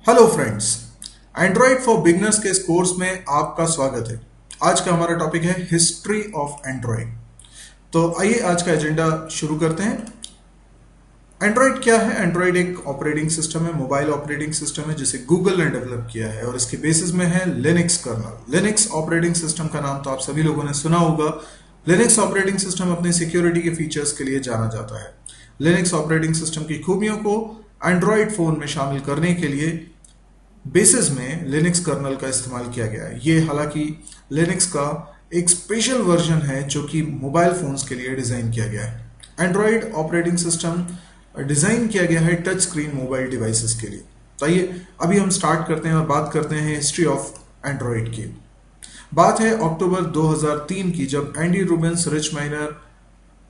Hello friends, Android for beginners के इस course में आपका स्वागत है। आज का हमारा टॉपिक है हिस्ट्री ऑफ एंड्रॉयड। तो आइए आज का एजेंडा शुरू करते हैं। एंड्रॉयड क्या है? एंड्रॉयड एक ऑपरेटिंग सिस्टम है, मोबाइल ऑपरेटिंग सिस्टम है जिसे गूगल ने डेवलप किया है और इसके बेसिस में है Linux kernel. Linux operating system का नाम तो आप सभी लोगों ने सुना होगा। लिनक्स ऑपरेटिंग सिस्टम अपने सिक्योरिटी के फीचर्स के लिए जाना जाता है। लिनक्स ऑपरेटिंग सिस्टम की खूबियों को एंड्रॉयड फोन में शामिल करने के लिए बेसिस में लिनक्स कर्नल का इस्तेमाल किया गया है। ये हालांकि लिनक्स का एक स्पेशल वर्जन है जो कि मोबाइल फोन्स के लिए डिजाइन किया गया है। एंड्रॉयड ऑपरेटिंग सिस्टम डिजाइन किया गया है टच स्क्रीन मोबाइल डिवाइसेस के लिए। तो आइए अभी हम स्टार्ट करते हैं और बात करते हैं हिस्ट्री ऑफ एंड्रॉयड की। बात है अक्टूबर 2003 की, जब एंडी रूबिन्स, रिच माइनर,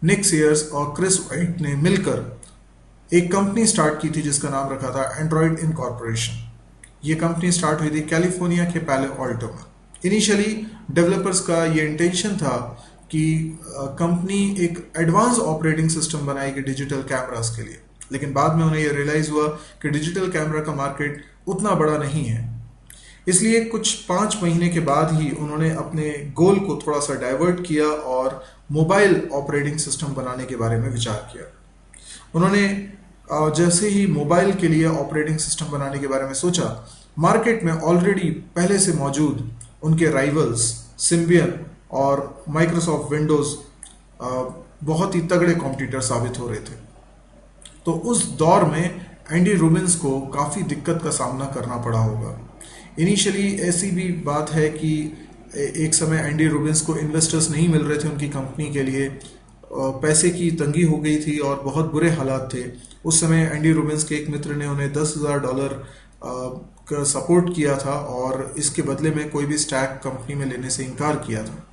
निक सीयर्स और क्रिस वाइट ने मिलकर एक कंपनी स्टार्ट की थी जिसका नाम रखा था एंड्रॉयड इनकॉर्पोरेशन। ये कंपनी स्टार्ट हुई थी कैलिफोर्निया के पैलो ऑल्टो में। इनिशियली डेवलपर्स का ये इंटेंशन था कि कंपनी एक एडवांस ऑपरेटिंग सिस्टम बनाएगी डिजिटल कैमरास के लिए, लेकिन बाद में उन्हें ये रियलाइज हुआ कि डिजिटल कैमरा का मार्केट उतना बड़ा नहीं है। इसलिए कुछ 5 महीने के बाद ही उन्होंने अपने गोल को थोड़ा सा डाइवर्ट किया और मोबाइल ऑपरेटिंग सिस्टम बनाने के बारे में विचार किया। उन्होंने जैसे ही मोबाइल के लिए ऑपरेटिंग सिस्टम बनाने के बारे में सोचा, मार्केट में ऑलरेडी पहले से मौजूद उनके राइवल्स सिम्बियन और माइक्रोसॉफ्ट विंडोज बहुत ही तगड़े कॉम्पिटिटर साबित हो रहे थे। तो उस दौर में एंडी रूबिन्स को काफ़ी दिक्कत का सामना करना पड़ा होगा। इनिशियली ऐसी भी बात है कि एक समय एंडी रूबिन्स को इन्वेस्टर्स नहीं मिल रहे थे उनकी कंपनी के लिए, पैसे की तंगी हो गई थी और बहुत बुरे हालात थे। उस समय एंडी रूबिन्स के एक मित्र ने उन्हें $10,000 का सपोर्ट किया था और इसके बदले में कोई भी स्टैक कंपनी में लेने से इनकार किया था।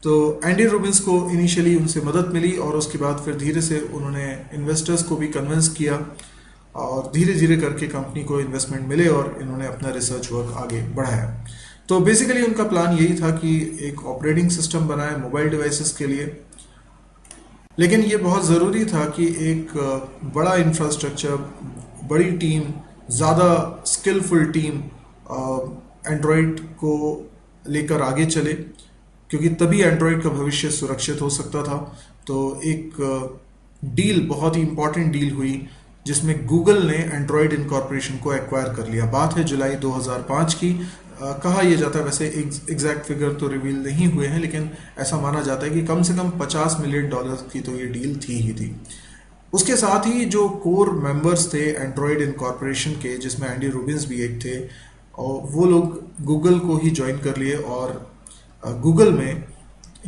तो एंडी रूबिन्स को इनिशियली उनसे मदद मिली और उसके बाद फिर धीरे से उन्होंने इन्वेस्टर्स को भी कन्विंस किया और धीरे धीरे करके कंपनी को इन्वेस्टमेंट मिले और इन्होंने अपना रिसर्च वर्क आगे बढ़ाया। तो बेसिकली उनका प्लान यही था कि एक ऑपरेटिंग सिस्टम बनाए मोबाइल डिवाइसेस के लिए, लेकिन ये बहुत ज़रूरी था कि एक बड़ा इंफ्रास्ट्रक्चर, बड़ी टीम, ज़्यादा स्किलफुल टीम एंड्रॉयड को लेकर आगे चले, क्योंकि तभी एंड्रॉयड का भविष्य सुरक्षित हो सकता था। तो एक डील, बहुत ही इंपॉर्टेंट डील हुई जिसमें गूगल ने एंड्रॉयड इनकॉर्पोरेशन को एक्वायर कर लिया। बात है जुलाई 2005 की। कहा यह जाता है, वैसे एग्जैक्ट फिगर तो रिवील नहीं हुए हैं, लेकिन ऐसा माना जाता है कि कम से कम $50 मिलियन की तो ये डील थी ही थी। उसके साथ ही जो कोर मेंबर्स थे एंड्रॉयड इनकॉर्पोरेशन के, जिसमें एंडी रूबिन्स भी एक थे, और वो लोग गूगल को ही ज्वाइन कर लिए और गूगल में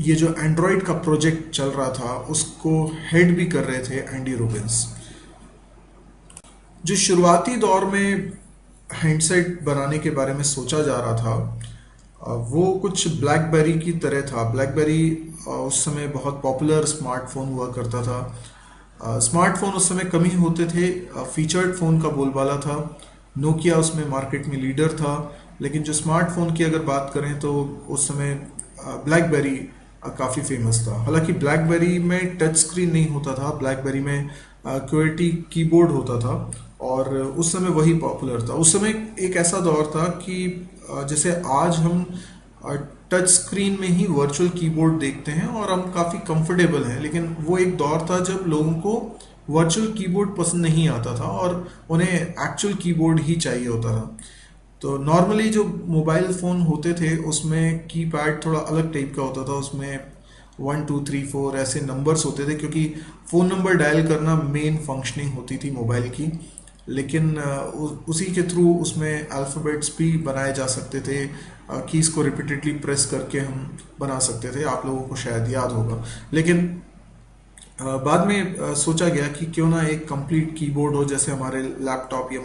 ये जो एंड्रॉयड का प्रोजेक्ट चल रहा था उसको हेड भी कर रहे थे एंडी रूबिन्स। जो शुरुआती दौर में हैंडसेट बनाने के बारे में सोचा जा रहा था वो कुछ ब्लैकबेरी की तरह था। ब्लैकबेरी उस समय बहुत पॉपुलर स्मार्टफोन हुआ करता था। स्मार्टफोन उस समय कम ही होते थे, फीचर्ड फ़ोन का बोलबाला था। नोकिया उसमें मार्केट में लीडर था, लेकिन जो स्मार्टफोन की अगर बात करें तो उस समय ब्लैकबेरी काफ़ी फेमस था। हालांकि ब्लैकबेरी में टच स्क्रीन नहीं होता था, ब्लैकबेरी में QWERTY कीबोर्ड होता था और उस समय वही पॉपुलर था। उस समय एक ऐसा दौर था कि जैसे आज हम टच स्क्रीन में ही वर्चुअल कीबोर्ड देखते हैं और हम काफ़ी कंफर्टेबल हैं, लेकिन वो एक दौर था जब लोगों को वर्चुअल कीबोर्ड पसंद नहीं आता था और उन्हें एक्चुअल कीबोर्ड ही चाहिए होता था। तो नॉर्मली जो मोबाइल फ़ोन होते थे उसमें कीपैड थोड़ा अलग टाइप का होता था, उसमें 1 2 3 4 ऐसे नंबर्स होते थे, क्योंकि फ़ोन नंबर डायल करना मेन फंक्शनिंग होती थी मोबाइल की। लेकिन उसी के थ्रू उसमें अल्फ़ाबेट्स भी बनाए जा सकते थे, कीज़ को रिपीटेडली प्रेस करके हम बना सकते थे। आप लोगों को शायद याद होगा। लेकिन बाद में सोचा गया कि क्यों ना एक कंप्लीट कीबोर्ड हो, जैसे हमारे लैपटॉप या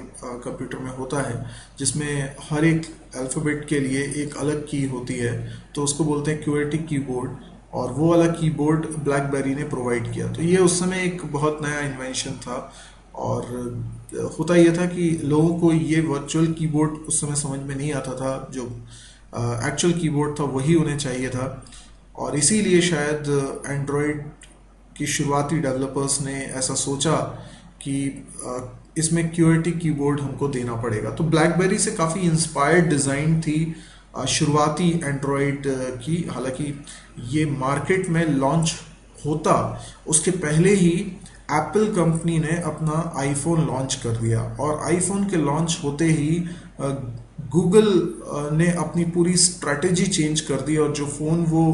कंप्यूटर में होता है, जिसमें हर एक अल्फ़ाबेट के लिए एक अलग की होती है, तो उसको बोलते हैं QWERTY कीबोर्ड, और वो वाला कीबोर्ड ब्लैकबेरी ने प्रोवाइड किया। तो ये उस समय एक बहुत नया इन्वेंशन था और होता यह था कि लोगों को ये वर्चुअल कीबोर्ड उस समय समझ में नहीं आता था, जो एक्चुअल कीबोर्ड था वही उन्हें चाहिए था। और इसीलिए शायद एंड्रॉयड की शुरुआती डेवलपर्स ने ऐसा सोचा कि इसमें QWERTY कीबोर्ड हमको देना पड़ेगा। तो ब्लैकबेरी से काफ़ी इंस्पायर्ड डिज़ाइन थी शुरुआती एंड्रॉयड की। हालांकि ये मार्केट में लॉन्च होता उसके पहले ही एप्पल कंपनी ने अपना आईफोन लॉन्च कर दिया, और आईफोन के लॉन्च होते ही गूगल ने अपनी पूरी स्ट्रैटेजी चेंज कर दी, और जो फ़ोन वो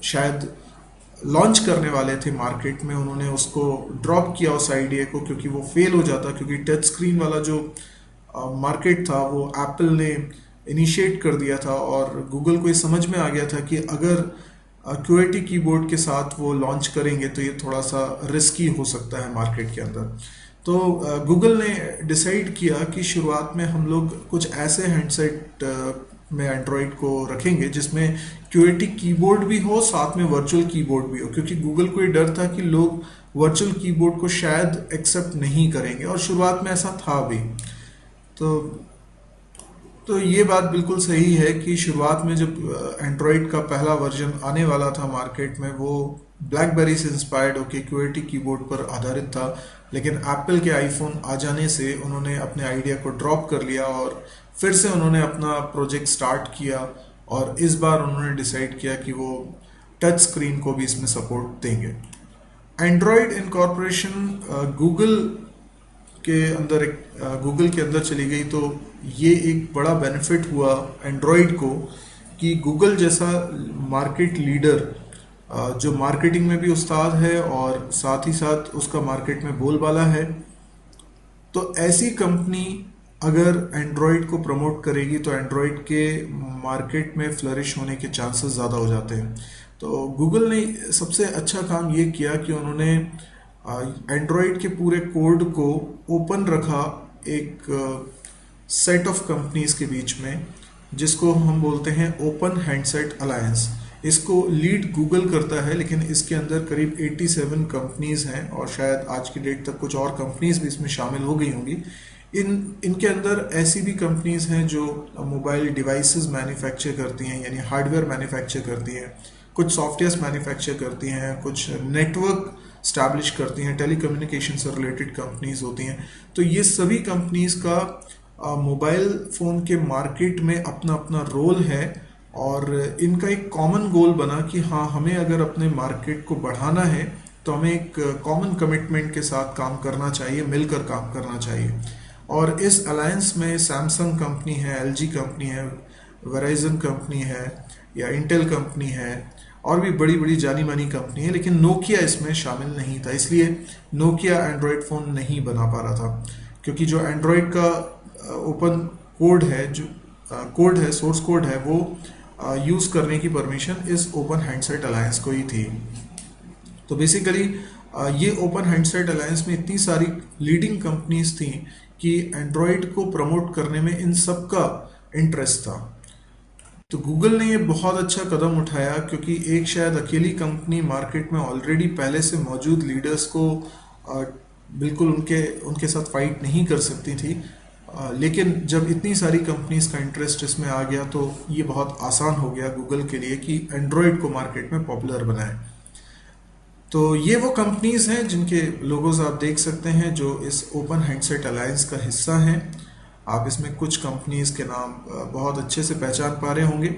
शायद लॉन्च करने वाले थे मार्केट में, उन्होंने उसको ड्रॉप किया उस आइडिया को, क्योंकि वो फेल हो जाता। क्योंकि टच स्क्रीन वाला जो मार्केट था वो एप्पल ने इनिशिएट कर दिया था, और गूगल को ये समझ में आ गया था कि अगर QWERTY कीबोर्ड के साथ वो लॉन्च करेंगे तो ये थोड़ा सा रिस्की हो सकता है मार्केट के अंदर। तो गूगल ने डिसाइड किया कि शुरुआत में हम लोग कुछ ऐसे हैंडसेट में एंड्रॉयड को रखेंगे जिसमें QWERTY कीबोर्ड भी हो, साथ में वर्चुअल कीबोर्ड भी हो, क्योंकि गूगल को ये डर था कि लोग वर्चुअल कीबोर्ड को शायद एक्सेप्ट नहीं करेंगे, और शुरुआत में ऐसा था भी। तो ये बात बिल्कुल सही है कि शुरुआत में जब एंड्रॉयड का पहला वर्जन आने वाला था मार्केट में, वो ब्लैकबेरी से इंस्पायर्ड होकर QWERTY कीबोर्ड पर आधारित था, लेकिन एप्पल के आईफोन आ जाने से उन्होंने अपने आइडिया को ड्रॉप कर लिया और फिर से उन्होंने अपना प्रोजेक्ट स्टार्ट किया, और इस बार उन्होंने डिसाइड किया कि वो टच स्क्रीन को भी इसमें सपोर्ट देंगे। एंड्रॉयड इनकॉर्पोरेशन गूगल के अंदर चली गई, तो ये एक बड़ा बेनिफिट हुआ एंड्रॉयड को कि गूगल जैसा मार्केट लीडर जो मार्केटिंग में भी उस्ताद है और साथ ही साथ उसका मार्केट में बोलबाला है, तो ऐसी कंपनी अगर एंड्रॉयड को प्रमोट करेगी तो एंड्रॉयड के मार्केट में फ्लरिश होने के चांसेस ज़्यादा हो जाते हैं। तो गूगल ने सबसे अच्छा काम ये किया कि उन्होंने एंड्रॉयड के पूरे कोड को ओपन रखा एक सेट ऑफ कंपनीज के बीच में, जिसको हम बोलते हैं ओपन हैंडसेट अलायंस। इसको लीड गूगल करता है, लेकिन इसके अंदर करीब 87 कंपनीज हैं, और शायद आज की डेट तक कुछ और कंपनीज भी इसमें शामिल हो गई होंगी। इनके अंदर ऐसी भी कंपनीज हैं जो मोबाइल डिवाइसेस मैन्युफैक्चर करती हैं, यानी हार्डवेयर मैन्युफैक्चर करती हैं, कुछ सॉफ्टवेयर मैन्युफैक्चर करती हैं, कुछ नेटवर्क स्टैब्लिश करती हैं, टेलीकम्युनिकेशन से रिलेटेड कंपनीज होती हैं। तो ये सभी कंपनीज का मोबाइल फ़ोन के मार्केट में अपना अपना रोल है, और इनका एक कॉमन गोल बना कि हाँ, हमें अगर अपने मार्केट को बढ़ाना है तो हमें एक कॉमन कमिटमेंट के साथ काम करना चाहिए, मिलकर काम करना चाहिए। और इस अलायंस में सैमसंग कंपनी है, LG कंपनी है, वेराइजन कंपनी है, या इंटेल कंपनी है, और भी बड़ी बड़ी जानी मानी कंपनी है, लेकिन नोकिया इसमें शामिल नहीं था। इसलिए नोकिया एंड्रॉयड फ़ोन नहीं बना पा रहा था, क्योंकि जो एंड्रॉयड का ओपन कोड है, जो कोड है, सोर्स कोड है, वो यूज़ करने की परमिशन इस ओपन हैंडसेट अलायंस को ही थी। तो बेसिकली ये ओपन हैंडसेट अलायंस में इतनी सारी लीडिंग कंपनीज थी कि एंड्रॉयड को प्रमोट करने में इन सब का इंटरेस्ट था। तो गूगल ने ये बहुत अच्छा कदम उठाया, क्योंकि एक शायद अकेली कंपनी मार्केट में ऑलरेडी पहले से मौजूद लीडर्स को बिल्कुल उनके साथ फाइट नहीं कर सकती थी। लेकिन जब इतनी सारी कंपनीज का इंटरेस्ट इसमें आ गया, तो ये बहुत आसान हो गया गूगल के लिए कि एंड्रॉयड को मार्केट में पॉपुलर बनाए। तो ये वो कंपनीज हैं जिनके लोगोज आप देख सकते हैं, जो इस ओपन हैंडसेट अलायंस का हिस्सा हैं। आप इसमें कुछ कंपनीज के नाम बहुत अच्छे से पहचान पा रहे होंगे।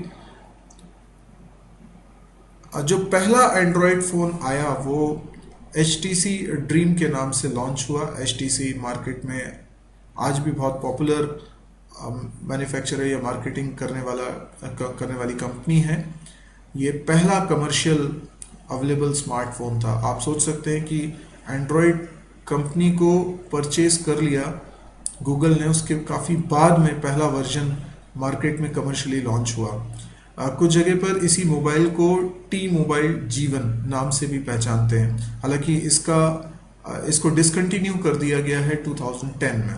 जो पहला एंड्रॉयड फ़ोन आया वो HTC ड्रीम के नाम से लॉन्च हुआ। HTC मार्केट में आज भी बहुत पॉपुलर मैन्युफैक्चरर या मार्केटिंग करने वाली कंपनी है। ये पहला कमर्शियल अवेलेबल स्मार्टफोन था। आप सोच सकते हैं कि एंड्रॉयड कंपनी को परचेज कर लिया गूगल ने, उसके काफ़ी बाद में पहला वर्जन मार्केट में कमर्शियली लॉन्च हुआ। कुछ जगह पर इसी मोबाइल को T-Mobile जीवन नाम से भी पहचानते हैं, हालांकि इसको डिसकंटिन्यू कर दिया गया है 2010 में।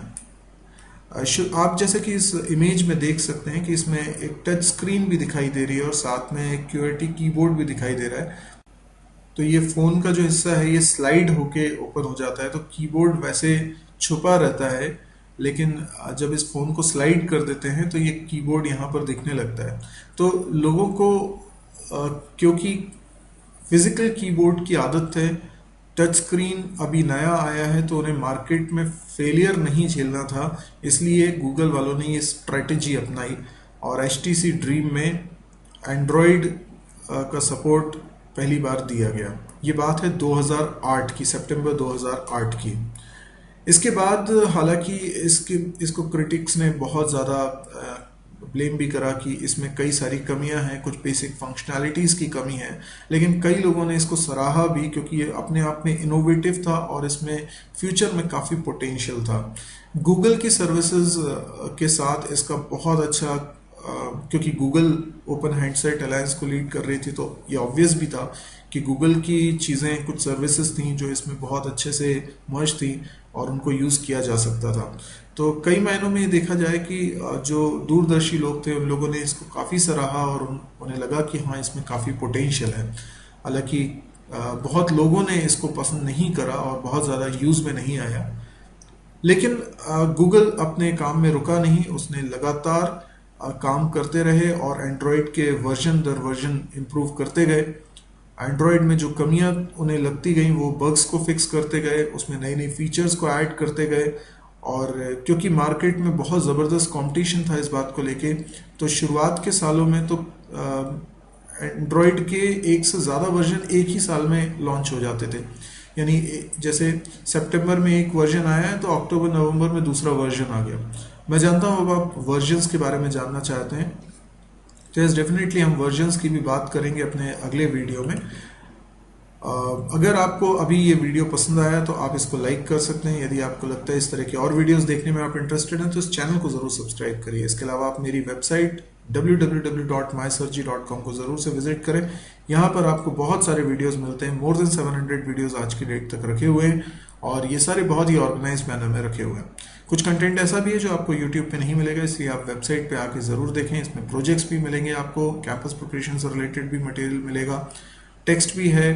आप जैसे कि इस इमेज में देख सकते हैं कि इसमें एक टच स्क्रीन भी दिखाई दे रही है और साथ में एक QWERTY कीबोर्ड भी दिखाई दे रहा है। तो ये फ़ोन का जो हिस्सा है ये स्लाइड होके ओपन हो जाता है, तो कीबोर्ड वैसे छुपा रहता है, लेकिन जब इस फ़ोन को स्लाइड कर देते हैं तो ये कीबोर्ड यहाँ पर दिखने लगता है। तो लोगों को क्योंकि फिज़िकल कीबोर्ड की आदत है, टच स्क्रीन अभी नया आया है तो उन्हें मार्केट में फेलियर नहीं झेलना था, इसलिए गूगल वालों ने ये स्ट्रेटजी अपनाई और HTC ड्रीम में एंड्रॉयड का सपोर्ट पहली बार दिया गया। ये बात है 2008 की, सितंबर 2008 की। इसके बाद हालांकि इसको क्रिटिक्स ने बहुत ज़्यादा ब्लेम भी करा कि इसमें कई सारी कमियां हैं, कुछ बेसिक फंक्शनैलिटीज़ की कमी है, लेकिन कई लोगों ने इसको सराहा भी क्योंकि ये अपने आप में इनोवेटिव था और इसमें फ्यूचर में काफ़ी पोटेंशियल था। गूगल की सर्विसेज के साथ इसका बहुत अच्छा क्योंकि गूगल ओपन हैंडसेट अलायंस को लीड कर रही थी तो ये ऑब्वियस भी था कि गूगल की चीज़ें, कुछ सर्विसेज थी जो इसमें बहुत अच्छे से मर्ज थी और उनको यूज़ किया जा सकता था। तो कई मायनों में ये देखा जाए कि जो दूरदर्शी लोग थे उन लोगों ने इसको काफ़ी सराहा और उन्हें लगा कि हाँ इसमें काफ़ी पोटेंशियल है। हालांकि बहुत लोगों ने इसको पसंद नहीं करा और बहुत ज़्यादा यूज़ में नहीं आया, लेकिन गूगल अपने काम में रुका नहीं, उसने लगातार काम करते रहे और एंड्रॉयड के वर्जन दर वर्जन इम्प्रूव करते गए। एंड्रॉयड में जो कमियां उन्हें लगती गई वो बग्स को फिक्स करते गए, उसमें नई नई फीचर्स को ऐड करते गए। और क्योंकि मार्केट में बहुत ज़बरदस्त कंपटीशन था इस बात को लेके, तो शुरुआत के सालों में तो एंड्रॉयड के एक से ज़्यादा वर्जन एक ही साल में लॉन्च हो जाते थे। यानी जैसे सितंबर में एक वर्जन आया है तो अक्टूबर नवंबर में दूसरा वर्जन आ गया। मैं जानता हूँ अब आप वर्जन्स के बारे में जानना चाहते हैं, तो यस डेफिनेटली हम वर्जन्स की भी बात करेंगे अपने अगले वीडियो में। अगर आपको अभी ये वीडियो पसंद आया तो आप इसको लाइक कर सकते हैं। यदि आपको लगता है इस तरह की और वीडियोस देखने में आप इंटरेस्टेड हैं तो इस चैनल को ज़रूर सब्सक्राइब करिए। इसके अलावा आप मेरी वेबसाइट www.mysurgery.com को ज़रूर से विजिट करें। यहाँ पर आपको बहुत सारे वीडियोस मिलते हैं, मोर देन 700 वीडियोस आज की डेट तक रखे हुए हैं और ये सारे बहुत ही ऑर्गेनाइज मैनर में रखे हुए हैं। कुछ कंटेंट ऐसा भी है जो आपको यूट्यूब पे नहीं मिलेगा, इसलिए आप वेबसाइट पे आके ज़रूर देखें। इसमें प्रोजेक्ट्स भी मिलेंगे, आपको कैंपस प्रिपरेशन से रिलेटेड भी मटेरियल मिलेगा, टेक्स्ट भी है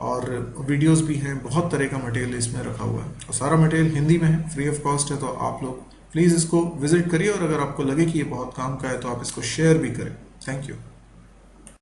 और वीडियोस भी हैं, बहुत तरह का मटेरियल इसमें रखा हुआ है और सारा मटेरियल हिंदी में है, फ्री ऑफ कॉस्ट है। तो आप लोग प्लीज़ इसको विजिट करिए और अगर आपको लगे कि ये बहुत काम का है तो आप इसको शेयर भी करें। Thank you.